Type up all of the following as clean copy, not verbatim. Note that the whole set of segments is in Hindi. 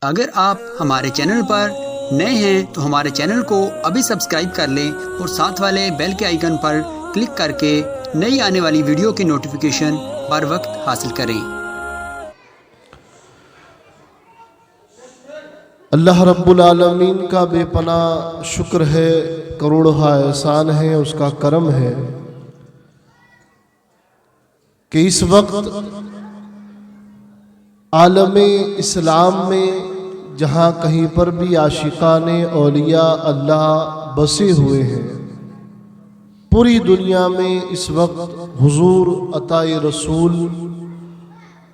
अगर आप हमारे चैनल पर नए हैं तो हमारे चैनल को अभी सब्सक्राइब कर लें और साथ वाले बेल के आइकन पर क्लिक करके नई आने वाली वीडियो की नोटिफिकेशन बर वक्त हासिल करें। अल्लाह रब्बुल आलमीन का बेपनाह शुक्र है, करोड़ों एहसान है, उसका करम है कि इस वक्त आलमे इस्लाम में जहाँ कहीं पर भी आशिकाने औलिया अल्लाह बसे हुए हैं, पूरी दुनिया में इस वक्त हुजूर अताए रसूल,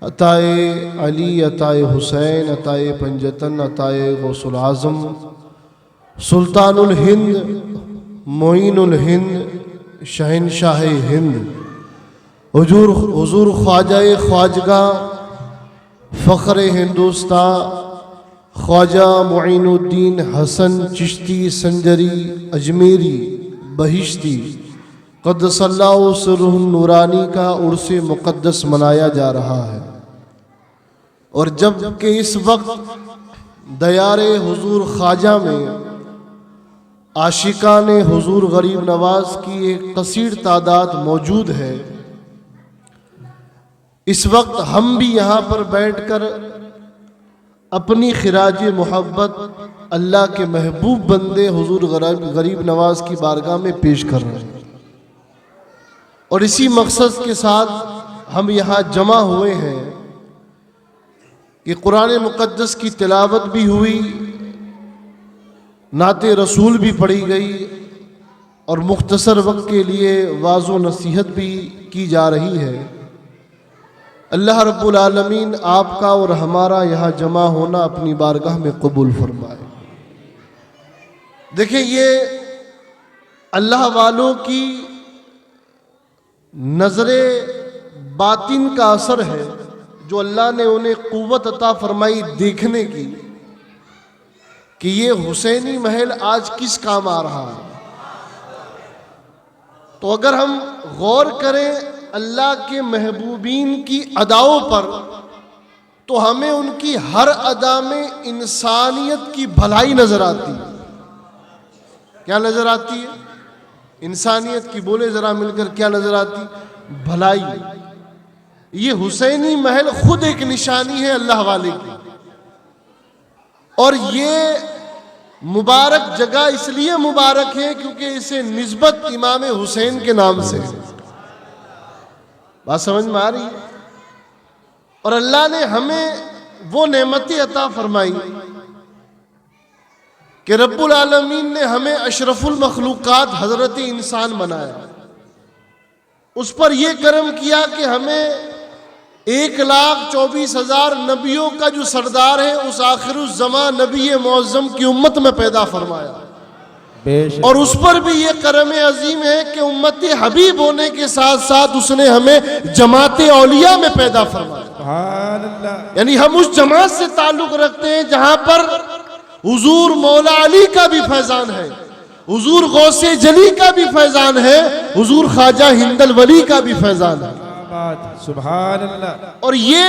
अताए अली, अताए हुसैन, अताए पंजतन, अताए गौसुल आज़म, सुल्तानुल हिंद, मोइनुल हिंद, शहनशाह हिंद, हुजूर ख्वाजा ख्वाजगा, फ़ख्र हिंदुस्तान, ख्वाजा मुईनुद्दीन हसन चिश्ती संजरी अजमेरी बहिश्ती क़द्दसल्लाहु सिर्रुहु नूरानी का उर्स मुक़द्दस मनाया जा रहा है। और जबकि इस वक्त दयारे हुजूर ख्वाजा में आशिकाने हुजूर गरीब नवाज की एक कसीर तादाद मौजूद है, इस वक्त हम भी यहाँ पर बैठकर अपनी खिराज मोहब्बत अल्लाह के महबूब बंदे हुजूर गरीब नवाज की बारगाह में पेश कर रहे हैं। और इसी मकसद के साथ हम यहाँ जमा हुए हैं कि कुरान मुक़द्दस की तिलावत भी हुई, नाते रसूल भी पढ़ी गई और मुख्तसर वक्त के लिए वाज़ो नसीहत भी की जा रही है। अल्लाह रब्बुल आलमीन आपका और हमारा यहाँ जमा होना अपनी बारगाह में कबूल फरमाए। देखिए, ये अल्लाह वालों की नज़रे बातिन का असर है जो अल्लाह ने उन्हें क़ुव्वत अता फरमाई देखने की कि ये हुसैनी महल आज किस काम आ रहा है। तो अगर हम गौर करें अल्लाह के महबूबीन की अदाओं पर, तो हमें उनकी हर अदा में इंसानियत की भलाई नजर आती है। क्या नजर आती है? इंसानियत की। बोले जरा मिलकर, क्या नजर आती? भलाई। ये हुसैनी महल खुद एक निशानी है अल्लाह वाले की। और ये मुबारक जगह इसलिए मुबारक है क्योंकि इसे निस्बत इमाम हुसैन के नाम से। बात समझ में आ रही है? और अल्लाह ने हमें वो नेमतें अता फरमाई कि रब्बुल आलमीन ने हमें अशरफुल मखलूकात हजरत इंसान बनाया। उस पर यह करम किया कि हमें 1,24,000 नबियों का जो सरदार है उस आखिरुज़्ज़मा नबी मुअज़्ज़म की उम्मत में पैदा फरमाया। और उस पर भी ये करम अजीम है कि उम्मत हबीब होने के साथ साथ उसने हमें जमात औलिया में पैदा फरमाया। यानी हम उस जमात से ताल्लुक रखते हैं जहां पर हुजूर मौला अली का भी फैजान है, हुजूर गौसे जली का भी फैजान है, हुजूर ख्वाजा हिंदल वली का भी फैजान है। सुभान अल्लाह। और ये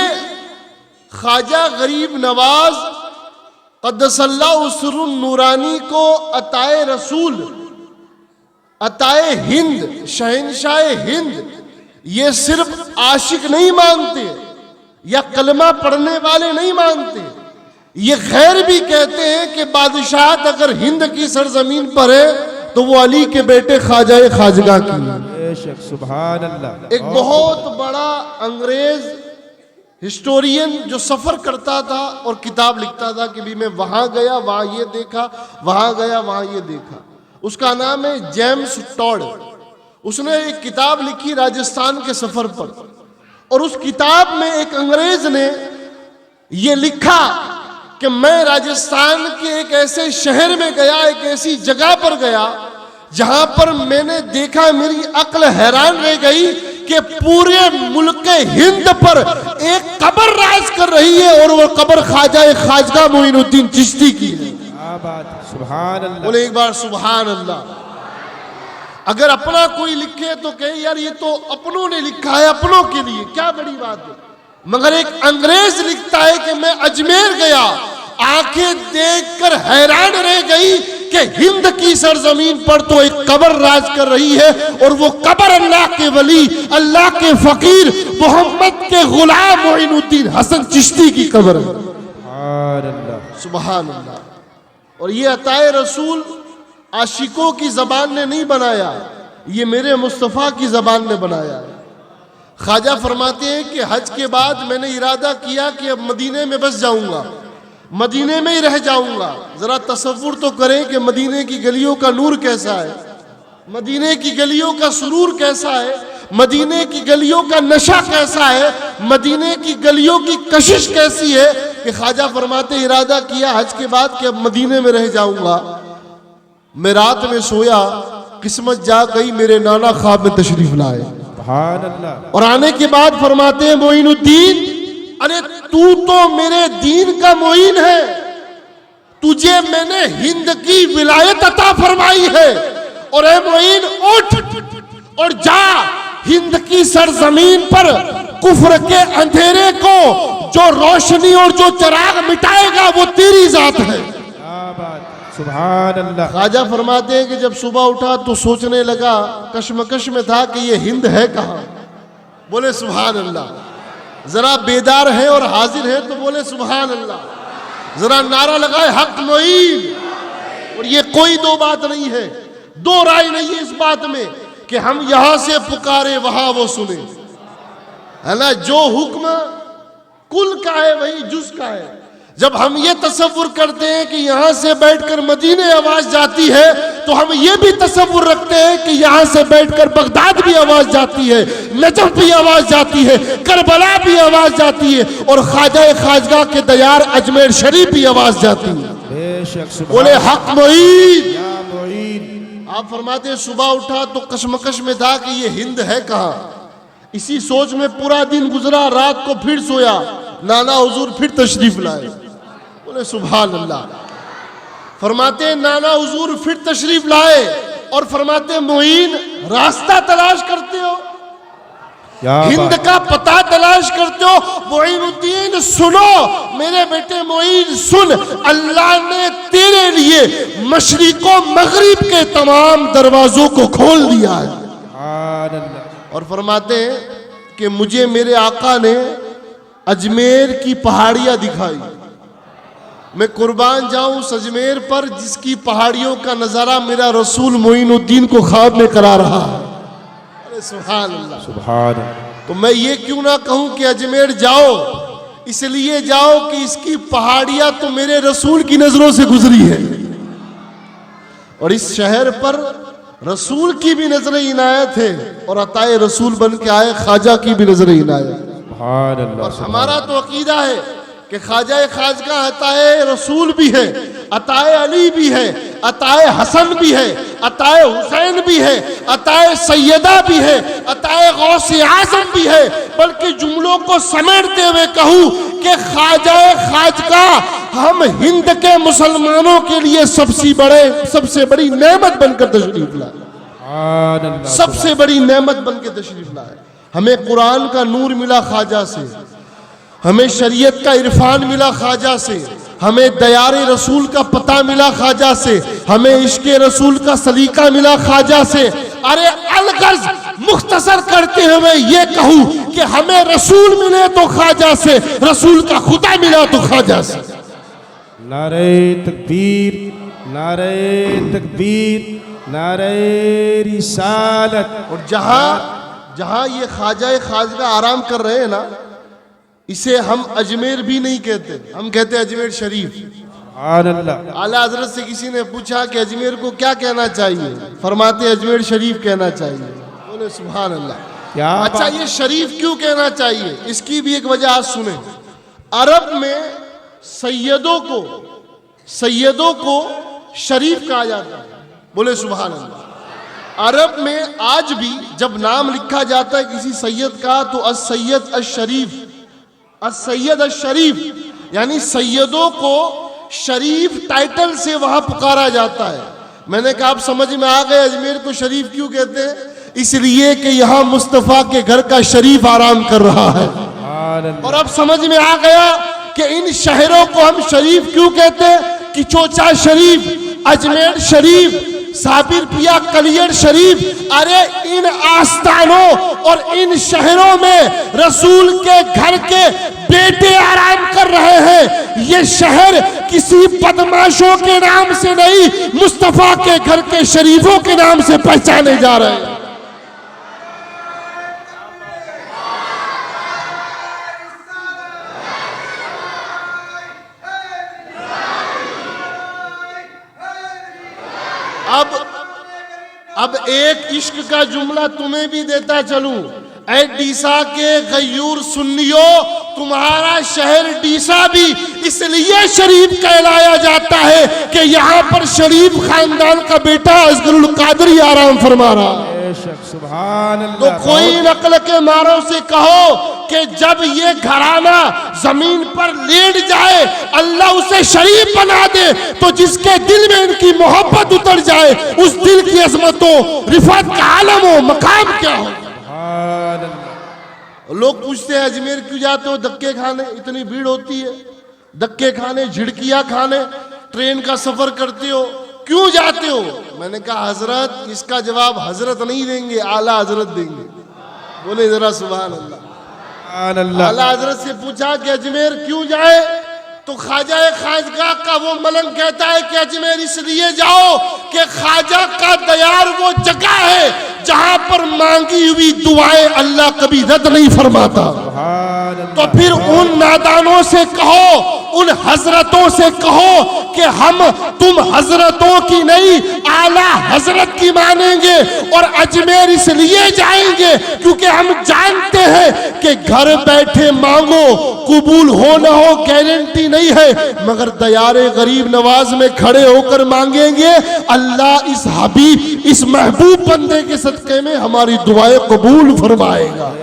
ख्वाजा गरीब नवाज क़द्दसल्लाहु सिर्रुहु नूरानी को अताए रसूल, अताए हिंद, शहनशाह हिंद, ये सिर्फ आशिक नहीं मानते या कलमा पढ़ने वाले नहीं मानते, ये गैर भी कहते हैं कि बादशाहत अगर हिंद की सरजमीन पर है तो वो अली के बेटे ख्वाजा खाजगा की है। सुभान अल्लाह। एक बहुत बड़ा अंग्रेज हिस्टोरियन जो सफ़र करता था और किताब लिखता था कि भी मैं वहाँ गया, वहाँ ये देखा, वहाँ गया, वहाँ ये देखा, उसका नाम है जेम्स टॉड। उसने एक किताब लिखी राजस्थान के सफ़र पर, और उस किताब में एक अंग्रेज ने ये लिखा कि मैं राजस्थान के एक ऐसे शहर में गया, एक ऐसी जगह पर गया जहाँ पर मैंने देखा, मेरी अक्ल हैरान रह गई कि पूरे मुल्क हिंद पर एक कब्र राज कर रही है और वो कब्र ख्वाजा खाजगा मोइनुद्दीन चिश्ती की है। सुभान अल्लाह। बोले एक बार सुभान अल्लाह। अगर अपना कोई लिखे तो कहे यार ये तो अपनों ने लिखा है, अपनों के लिए, क्या बड़ी बात है। मगर एक अंग्रेज लिखता है कि मैं अजमेर गया आंखें देखकर हैरान रह गई कि हिंद की सरजमीन पर तो एक कब्र राज कर रही है, और वो कब्र अल्लाह के वली, अल्लाह के फकीर मोहम्मद के गुलाम मोइनुद्दीन हसन चिश्ती की कब्र है। सुभान अल्लाह। और ये अताए रसूल आशिकों की जबान ने नहीं बनाया, ये मेरे मुस्तफ़ा की जबान ने बनाया है। ख्वाजा फरमाते हैं कि हज के बाद मैंने इरादा किया कि अब मदीने में बस जाऊंगा, मदीने में ही रह जाऊंगा। जरा तसव्वुर तो करें कि मदीने की गलियों का नूर कैसा है, मदीने की गलियों का सुरूर कैसा है, मदीने की गलियों का नशा कैसा है, मदीने की गलियों की कशिश कैसी है। कि ख्वाजा फरमाते इरादा किया हज के बाद कि अब मदीने में रह जाऊंगा। मैं रात में सोया, किस्मत जा गई, मेरे नाना ख्वाब में तशरीफ लाए। और आने के बाद फरमाते हैं मोइनुद्दीन, अरे तू तो मेरे दीन का मोइन है, तुझे मैंने हिंद की विलायत अता फरमाई है, और ए मोइन उठ और जा, हिंद की सरजमीन पर कुफ्र के अंधेरे को जो रोशनी और जो चिराग मिटाएगा वो तेरी जात है। सुभान अल्लाह। ख्वाजा फरमाते हैं कि जब सुबह उठा तो सोचने लगा, कश्मकश में था कि ये हिंद है कहाँ। बोले सुभान अल्लाह। जरा बेदार है और हाजिर है तो बोले सुभान अल्लाह। जरा नारा लगाए हक मोइन। और ये कोई दो बात नहीं है, दो राय नहीं है इस बात में कि हम यहां से पुकारे वहां वो सुने, है ना। जो हुक्म कुल का है वही जुज का है। जब हम ये तसव्वुर करते हैं कि यहां से बैठकर मदीने आवाज जाती है, तो हम ये भी तसव्वुर रखते हैं कि यहां से बैठकर बगदाद भी आवाज जाती है, नजफ भी आवाज जाती है, करबला भी आवाज जाती है, और ख्वाजा खाजगा के दयार अजमेर शरीफ भी आवाज जाती है। बोले हक मोइन। आप फरमाते सुबह उठा तो कशमकश में था कि ये हिंद है कहाँ। इसी सोच में पूरा दिन गुजरा, रात को फिर सोया, नाना हुजूर फिर तशरीफ लाए। बोले सुभान अल्लाह। फरमाते नाना हुजूर फिर तशरीफ लाए और फरमाते मोइन रास्ता तलाश करते हो, हिंद का पता तलाश करते हो। मोइनुद्दीन सुनो मेरे बेटे मोइन सुन, अल्लाह ने तेरे लिए मशरिको मगरिब के तमाम दरवाजों को खोल दिया है। और फरमाते हैं कि मुझे मेरे आका ने अजमेर की पहाड़ियां दिखाई। मैं कुर्बान जाऊं उस अजमेर पर जिसकी पहाड़ियों का नजारा मेरा रसूल मोइनुद्दीन को ख्वाब में करा रहा है। अरे सुभान अल्लाह। सुभान। तो मैं ये क्यों ना कहूं कि अजमेर जाओ, इसलिए जाओ कि इसकी पहाड़ियां तो मेरे रसूल की नजरों से गुजरी है, और इस शहर पर रसूल की भी नजर इनायत है, और अताए रसूल बन के आए ख्वाजा की भी नजर इनायत। और हमारा तो अकीदा है कि ख्वाजा खाजगा अताए रसूल भी है, अताए अली भी है, अताए हसन भी है, अताए हुसैन भी है, अताए सैयदा भी है, अताए गौसे आजम भी है। बल्कि जुमलों को समेटते हुए कहूं कि ख्वाजा खाजगा हम हिंद के मुसलमानों के लिए सबसे बड़ी नेमत बनकर तशरीफ लाए, सबसे बड़ी नेमत बनकर तशरीफ लाए। हमें कुरान का नूर मिला ख्वाजा से, हमें शरीयत का इरफान मिला ख्वाजा से, हमें दयारे रसूल का पता मिला ख्वाजा से, हमें इश्क़े रसूल का सलीका मिला ख्वाजा से। अरे अलगर्ज मुख्तसर करते हुए ये कहूं कि हमें रसूल मिले तो ख्वाजा से, रसूल का खुदा मिला तो ख्वाजा से। नारे तकबीर, नारे तकबीर, नारे रिसालत। और जहां ये ख्वाजा खाजगा आराम कर रहे हैं ना, इसे हम अजमेर भी नहीं कहते, हम कहते हैं अजमेर शरीफ। आला हजरत से किसी ने पूछा कि अजमेर को क्या कहना चाहिए, फरमाते अजमेर शरीफ कहना चाहिए। बोले सुभान अल्लाह। अच्छा ये शरीफ क्यों कहना चाहिए, इसकी भी एक वजह आज सुने। अरब में सैयदों को शरीफ कहा जाता है। बोले सुभान अल्लाह। अरब में आज भी जब नाम लिखा जाता है किसी सैयद का तो अस-सैयद अश-शरीफ, अस-सैयद अश-शरीफ, यानी सैयदों को शरीफ टाइटल से वहां पुकारा जाता है। मैंने कहा आप समझ में आ गए अजमेर को शरीफ क्यों कहते हैं, इसलिए कि यहां मुस्तफा के घर का शरीफ आराम कर रहा है। और अब समझ में आ गया कि इन शहरों को हम शरीफ क्यों कहते हैं? कि चोचा शरीफ, अजमेर शरीफ, साबिर पिया कलियर शरीफ। अरे इन आस्थानों और इन शहरों में रसूल के घर के बेटे आराम कर रहे हैं। ये शहर किसी बदमाशों के नाम से नहीं, मुस्तफा के घर के शरीफों के नाम से पहचाने जा रहे हैं। अब एक इश्क का जुमला तुम्हें भी देता चलूं। ऐ डीसा के गयूर सुन्नियों, तुम्हारा शहर डीसा भी इसलिए शरीफ कहलाया जाता है कि यहाँ पर शरीफ खानदान का बेटा असगरुल कादरी आराम फरमा रहा है। सुभान अल्लाह। तो कोई नकल के मारों से कहो कि जब ये घराना जमीन पर लेट जाए अल्लाह उसे शरीफ बना दे, तो जिसके दिल में इनकी मोहब्बत उतर जाए उस दिल की अजमतों रिफत का आलम हो, मकाम क्या हो। लोग पूछते हैं अजमेर क्यों जाते हो धक्के खाने? इतनी भीड़ होती है, धक्के खाने, झिड़कियां खाने, ट्रेन का सफर करते हो, क्यों जाते हो? मैंने कहा हजरत, इसका जवाब हजरत नहीं देंगे, आला हजरत देंगे। बोले जरा सुभान अल्लाह। आला हजरत से पूछा कि अजमेर क्यों जाए, तो ख्वाजा खाजगा का वो मलंग कहता है कि अजमेर इसलिए जाओ कि ख्वाजा का दयार वो जगह है जहां पर मांगी हुई दुआएं अल्लाह कभी रद्द नहीं फरमाता। तो फिर उन नादानों से कहो, उन हजरतों से कहो कि हम तुम हजरतों की नहीं आला हजरत की मानेंगे, और अजमेर इसलिए जाएंगे क्योंकि हम जानते हैं कि घर बैठे मांगो कबूल हो ना हो गारंटी नहीं है, मगर दयारे गरीब नवाज में खड़े होकर मांगेंगे अल्लाह इस हबीब, इस महबूब बंदे के सदके में हमारी दुआएं कबूल फरमाएगा।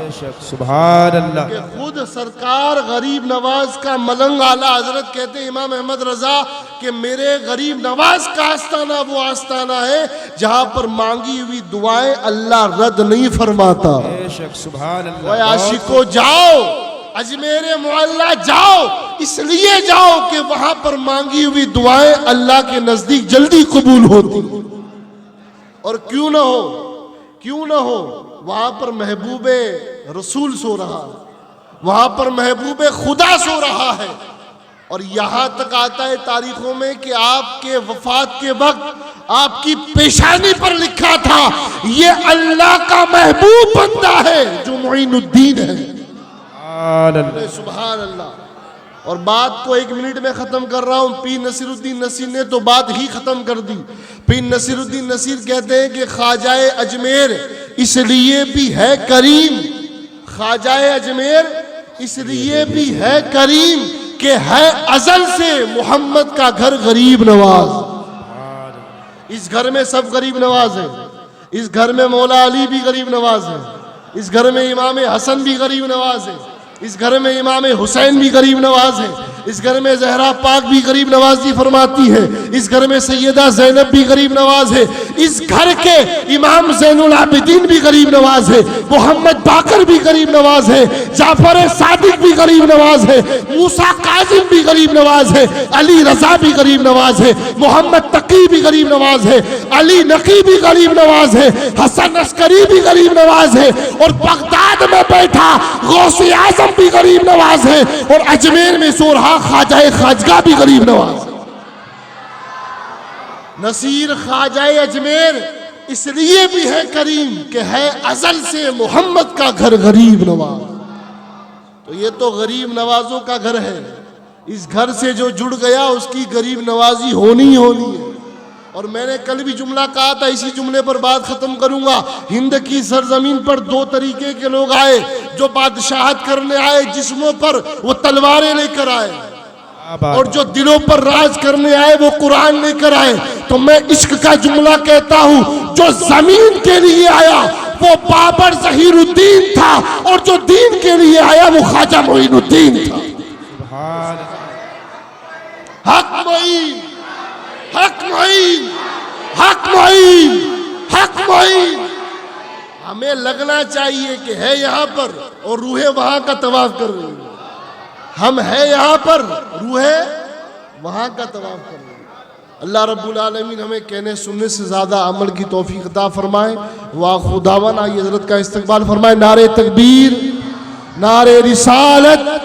सुभान अल्लाह। खुद सरकार गरीब नवाज का मलंग आला हजरत कहते हैं इमाम अहमद रजा कि मेरे गरीब नवाज का आस्ताना वो आस्ताना है जहां पर मांगी हुई दुआएं अल्लाह रद्द नहीं फरमाता। सुभान अल्लाह। आशिको जाओ, अजमेर मुअल्ला जाओ, इसलिए जाओ कि वहां पर मांगी हुई दुआएं अल्लाह के नजदीक जल्दी कबूल होती। और क्यों ना हो, क्यों ना हो, वहां पर महबूबे रसूल सो रहा है, वहां पर महबूबे खुदा सो रहा है। और यहां तक आता है तारीखों में कि आपके वफात के वक्त आपकी पेशानी पर लिखा था ये अल्लाह का महबूब बंदा है जो मुईनुद्दीन है। सुभान अल्लाह। और बात को 1 मिनट में खत्म कर रहा हूं। पीर नसीरुद्दीन नसीर ने तो बात ही खत्म कर दी। पीर नसीरुद्दीन नसीर कहते हैं कि ख्वाजाए अजमेर इसलिए भी है करीम, ख्वाजाए अजमेर इसलिए भी है करीम कि है अजल से मोहम्मद का घर गरीब नवाज। इस घर में सब गरीब नवाज है। इस घर में मौला अली भी गरीब नवाज है, इस घर में इमाम हसन भी गरीब नवाज है, इस घर में इमाम हुसैन भी गरीब नवाज है, इस घर में जहरा पाक भी गरीब नवाजी फरमाती है, इस घर में सैयदा ज़ैनब भी गरीब नवाज है, इस घर के इमाम ज़ैनुल आबिदीन भी गरीब नवाज है, मोहम्मद बाकर भी गरीब नवाज है, जाफर सादिक भी गरीब नवाज है, मूसा काजिम भी गरीब नवाज है, अली रजा भी गरीब नवाज है, मोहम्मद तकी भी गरीब नवाज है, अली नकी भी गरीब नवाज है, हसन अस्करी भी गरीब नवाज है, और बगदाद में बैठा गौसे आजम भी गरीब नवाज है, और अजमेर में सो रहा ख्वाजाए खाजगा भी गरीब नवाज। नसीर ख्वाजाए अजमेर इसलिए भी है करीम कि है अजल से मोहम्मद का घर गरीब नवाज। तो ये तो गरीब नवाजों का घर है। इस घर से जो जुड़ गया उसकी गरीब नवाजी होनी ही होनी है। और मैंने कल भी जुमला कहा था, इसी जुमले पर बात खत्म करूंगा। हिंद की सरजमीन पर 2 तरीके के लोग आए, जो बादशाहत करने आए जिस्मों पर वो तलवारें लेकर आए, और जो दिलों पर राज करने आए वो कुरान लेकर आए। तो मैं इश्क का जुमला कहता हूं, जो जमीन के लिए आया वो बाबर जहीरुद्दीन था, और जो दीन के लिए आया वो ख्वाजा मोइनुद्दीन था। हक मोइन, हक मोइन, हक मोइन, हक मोइन। हमें लगना चाहिए कि है यहां पर और रूहें वहां का तवाफ कर रही है। हम हैं यहाँ पर, रूह वहाँ का तवाफ करना। अल्लाह रब्बुल आलमीन हमें कहने सुनने से ज़्यादा अमल की तौफीक अता फरमाए। वाह खुदावन, आइए हज़रत का इस्तकबाल फरमाए। नारे तकबीर, नारे रिसालत।